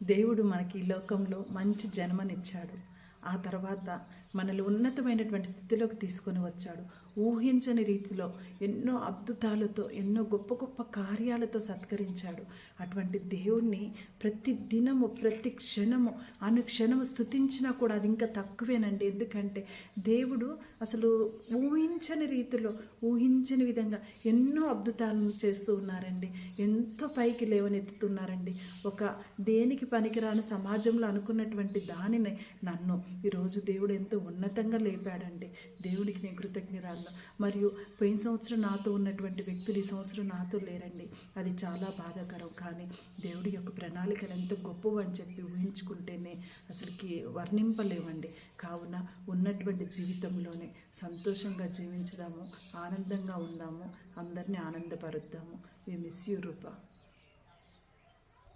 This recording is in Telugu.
దేవుడు మనకి ఈ లోకంలో మంచి జన్మనిచ్చాడు. ఆ తర్వాత మనల్ని ఉన్నతమైనటువంటి స్థితిలోకి తీసుకొని వచ్చాడు. ఊహించని రీతిలో ఎన్నో అద్భుతాలతో, ఎన్నో గొప్ప గొప్ప కార్యాలతో సత్కరించాడు. అటువంటి దేవుణ్ణి ప్రతి దినము, ప్రతి క్షణము, అనుక్షణము స్తుతించినా కూడా అది ఇంకా తక్కువేనండి. ఎందుకంటే దేవుడు అసలు ఊహించని రీతిలో, ఊహించని విధంగా ఎన్నో అద్భుతాలను చేస్తూ ఉన్నారండి. ఎంతో పైకి లేవనెత్తుతున్నారండి. ఒక దేనికి పనికిరాని సమాజంలో అనుకున్నటువంటి దానిని నన్ను ఈరోజు దేవుడు ఎంతో ఉన్నతంగా లేపాడండి. దేవుడికి నేను కృతజ్ఞరాలు. మరియు పోయిన సంవత్సరం నాతో ఉన్నటువంటి వ్యక్తులు ఈ సంవత్సరం నాతో లేరండి. అది చాలా బాధాకరం. కానీ దేవుడి యొక్క ప్రణాళికలు ఎంతో గొప్పవి అని చెప్పి ఊహించుకుంటేనే అసలుకి వర్ణింపలేవండి. కావున ఉన్నటువంటి జీవితంలోనే సంతోషంగా జీవించుదాము, ఆనందంగా ఉందాము, అందరినీ ఆనందపరుద్దాము. We miss you Roopa.